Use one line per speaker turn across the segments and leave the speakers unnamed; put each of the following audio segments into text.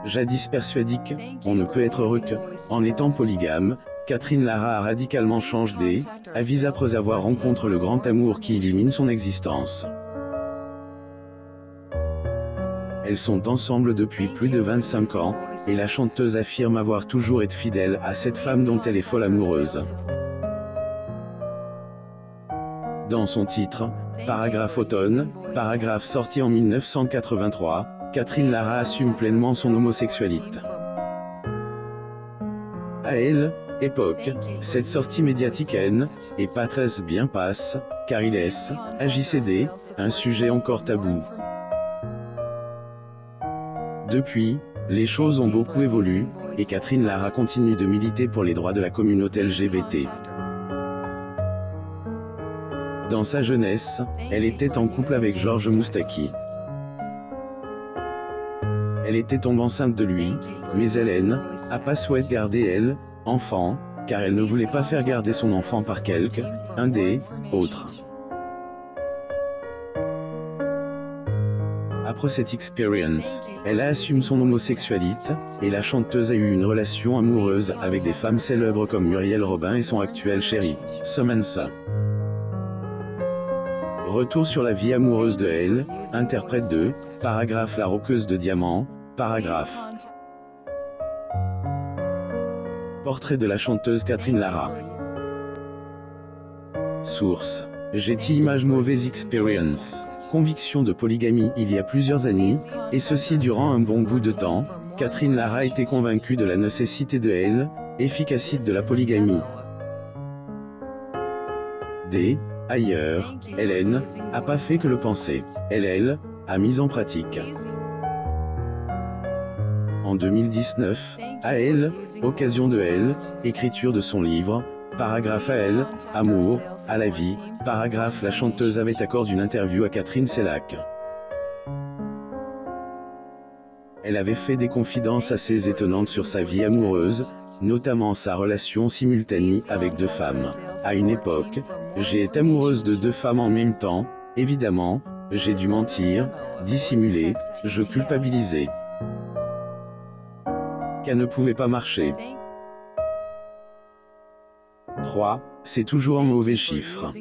Jadis persuadique, on ne peut être heureux que, en étant polygame, Catherine Lara a radicalement changé avis après avoir rencontré le grand amour qui illumine son existence. Elles sont ensemble depuis plus de 25 ans, et la chanteuse affirme avoir toujours été fidèle à cette femme dont elle est folle amoureuse. Dans son titre, Paragraphe Automne, paragraphe sorti en 1983, Catherine Lara assume pleinement son homosexualité. À elle, époque, cette sortie médiatique est pas très bien passe, car il laisse, à JCD, un sujet encore tabou. Depuis, les choses ont beaucoup évolué, et Catherine Lara continue de militer pour les droits de la communauté LGBT. Dans sa jeunesse, elle était en couple avec Georges Moustaki. Elle était tombée enceinte de lui, mais Hélène a pas souhaité garder elle, enfant, car elle ne voulait pas faire garder son enfant par un des autres. Après cette expérience, elle a assumé son homosexualité, et la chanteuse a eu une relation amoureuse avec des femmes célèbres comme Muriel Robin et son actuel chéri, Samantha. Retour sur la vie amoureuse de elle, interprète de Paragraphe La Roqueuse de Diamant, paragraphe. Portrait de la chanteuse Catherine Lara. Source. Getty Images Mauvaise Experience. Conviction de polygamie il y a plusieurs années, et ceci durant un bon bout de temps, Catherine Lara était convaincue de la nécessité de efficacité de la polygamie. Ailleurs, Hélène a pas fait que le penser. Elle a mis en pratique. En 2019, à occasion de écriture de son livre, Paragraphe à elle, Amour, à la vie, paragraphe la chanteuse avait accordé une interview à Catherine Sellac. Elle avait fait des confidences assez étonnantes sur sa vie amoureuse, notamment sa relation simultanée avec 2 femmes. À une époque, j'ai été amoureuse de 2 femmes en même temps, évidemment, j'ai dû mentir, dissimuler, je culpabilisais. Qu'elle ne pouvait pas marcher. 3, c'est toujours un mauvais chiffre.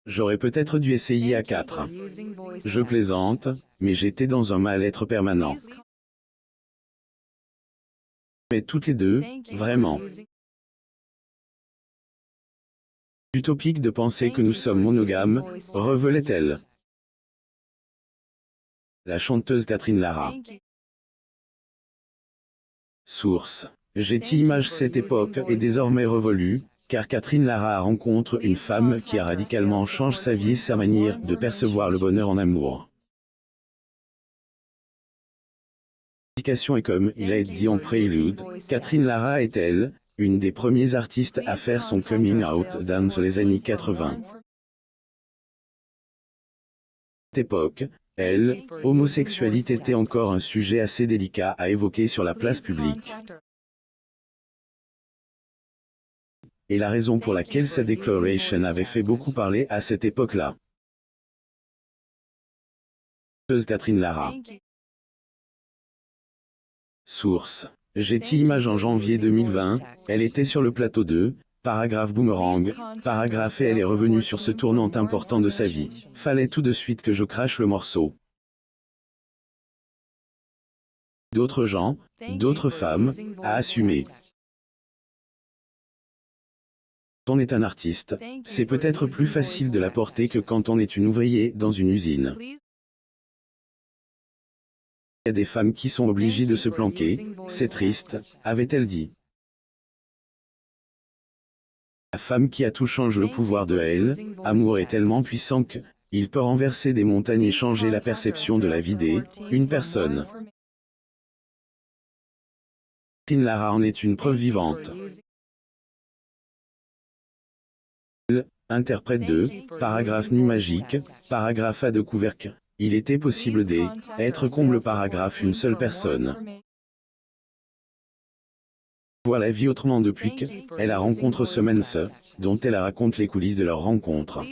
J'aurais peut-être dû essayer à 4. Je plaisante, mais j'étais dans un mal-être permanent. Mais toutes les 2, vraiment. Utopique de penser que nous sommes monogames, révélait-elle. La chanteuse Catherine Lara. Source. Getty Images. Cette époque est désormais révolue, car Catherine Lara rencontre une femme qui a radicalement changé sa vie et sa manière de percevoir le bonheur en amour. Et comme il a été dit en prélude, Catherine Lara est une des premières artistes à faire son coming out dans les années 80. À cette époque, homosexualité était encore un sujet assez délicat à évoquer sur la place publique. Et la raison pour laquelle sa déclaration avait fait beaucoup parler à cette époque-là. Catherine Lara. Source. Getty Images. En janvier 2020, elle était sur le plateau de Paragraphe Boomerang, paragraphe et elle est revenue sur ce tournant important de sa vie. Fallait tout de suite que je crache le morceau. D'autres gens, d'autres femmes, à assumer. Quand on est un artiste, c'est peut-être plus facile de la porter que quand on est une ouvrier dans une usine. Il y a des femmes qui sont obligées de se planquer, c'est triste, avait-elle dit. La femme qui a tout changé. Le pouvoir de amour est tellement puissant que, il peut renverser des montagnes et changer la perception de la vie d'une personne. Catherine Lara en est une preuve vivante. Interprète de Paragraphe Nu Magique, paragraphe à découvert que, il était possible d'être comble paragraphe une seule personne. Voir la vie autrement depuis qu'elle a rencontré Samantha, dont elle raconte les coulisses de leur rencontre.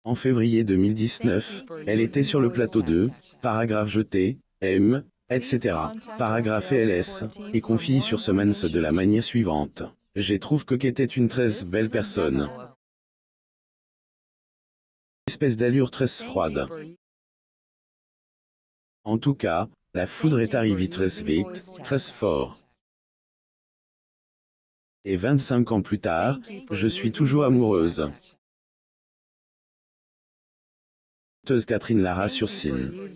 En février 2019, elle était sur le plateau de Paragraphe jeté, M, etc. Paragraphe LS, et confie sur Summon's de la manière suivante. Je trouve que qu'était une très belle personne. Espèce d'allure très froide. En tout cas, la foudre est arrivée très vite, très fort. Et 25 ans plus tard, je suis toujours amoureuse. Catherine Lara sur scène.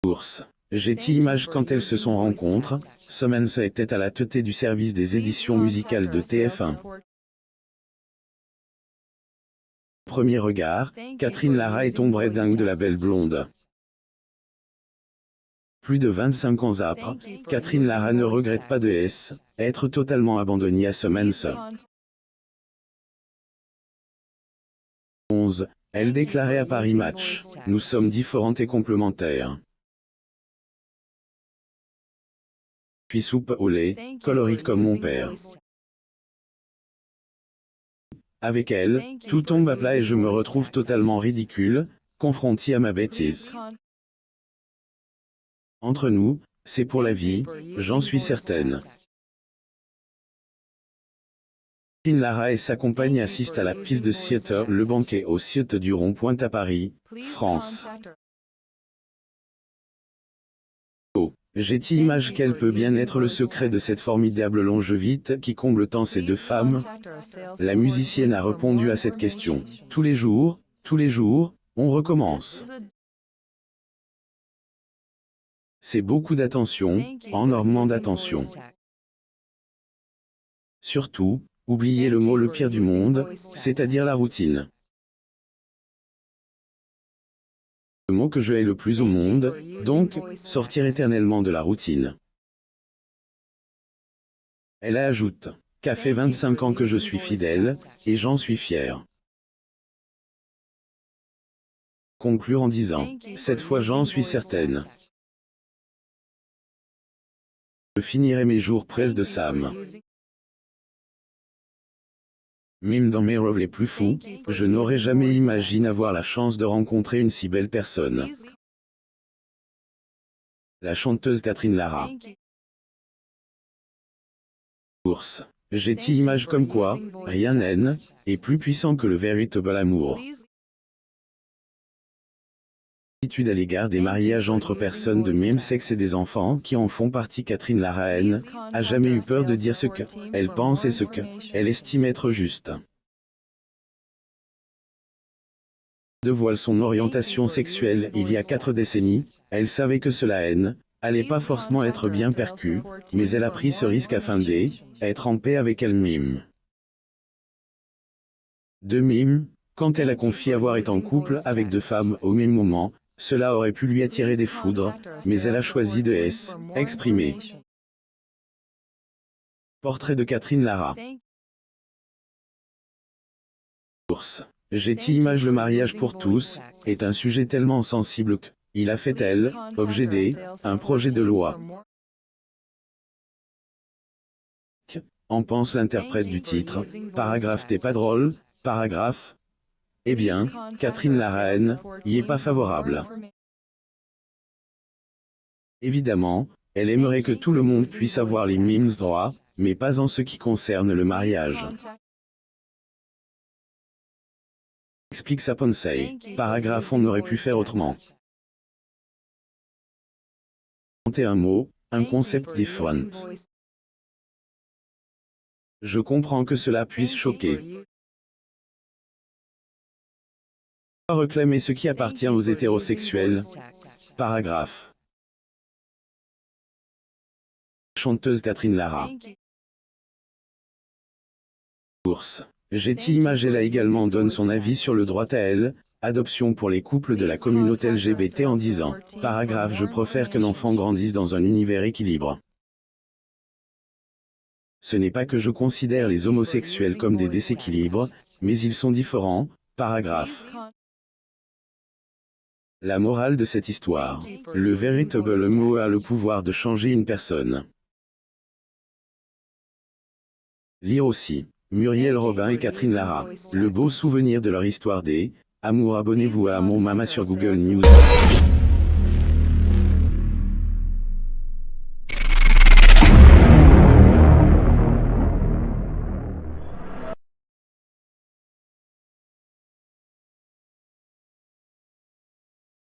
Ours. Getty Images quand elles se sont rencontrées, Summon's était à la tête du service des éditions musicales de TF1. Premier regard, Catherine Lara est tombée dingue de la belle blonde. Plus de 25 ans après, Catherine Lara ne regrette pas de être totalement abandonnée à Summon's. 11. Elle déclarait à Paris Match, nous sommes différentes et complémentaires. Puis soupe au lait, colorique comme mon père. Avec elle, tout tombe à plat et je me retrouve totalement ridicule, confronté à ma bêtise. Entre nous, c'est pour la vie, j'en suis certaine. Catherine Lara et sa compagne assistent à la piste de Theatre Le Banquet au Theatre du Rond-Point à Paris, France. Getty Images quel peut bien être le secret de cette formidable longévité qui comble tant ces deux femmes? La musicienne a répondu à cette question. Tous les jours, on recommence. C'est beaucoup d'attention, énormément d'attention. Surtout, oubliez le mot le pire du monde, c'est-à-dire la routine. Le mot que je hais le plus au monde, donc, sortir éternellement de la routine. Elle ajoute, qu'a fait 25 ans que je suis fidèle, et j'en suis fier. Conclure en disant, cette fois j'en suis certaine. Je finirai mes jours près de Sam. Même dans mes rêves les plus fous, je n'aurais jamais imaginé avoir la chance de rencontrer une si belle personne. La chanteuse Catherine Lara. Ours. Getty Images comme quoi, rien n'est plus puissant que le véritable amour. Attitude à l'égard des mariages entre personnes de même sexe et des enfants qui en font partie. Catherine Lara a jamais eu peur de dire ce qu'elle pense et ce qu'elle estime être juste. Dévoile son orientation sexuelle il y a 4 décennies, elle savait que cela allait pas forcément être bien perçu, mais elle a pris ce risque afin d'être en paix avec elle-même. De même, quand elle a confié avoir été en couple avec 2 femmes au même moment, cela aurait pu lui attirer des foudres, mais elle a choisi de exprimer. Portrait de Catherine Lara. Getty Images le mariage pour tous est un sujet tellement sensible qu'il a fait objet d'un projet de loi. En pense l'interprète du titre, paragraphe t'es pas drôle, paragraphe. Eh bien, Catherine Lara y est pas favorable. Évidemment, elle aimerait que tout le monde puisse avoir les mêmes droits, mais pas en ce qui concerne le mariage. Explique sa pensée. Paragraphe on aurait pu faire autrement. Un mot, un concept différent. Je comprends que cela puisse choquer. Réclamer ce qui appartient aux hétérosexuels. Paragraphe. Chanteuse Catherine Lara. Ours. Getty Images elle a également donne son avis sur le droit à adoption pour les couples de la communauté LGBT en disant, paragraphe je préfère qu'un enfant grandisse dans un univers équilibre. Ce n'est pas que je considère les homosexuels comme des déséquilibres, mais ils sont différents, paragraphe. La morale de cette histoire. Le véritable mot a le pouvoir de changer une personne. Lire aussi. Muriel Robin et Catherine Lara. Le beau souvenir de leur histoire des amours. Abonnez-vous à Mon Mama sur Google News.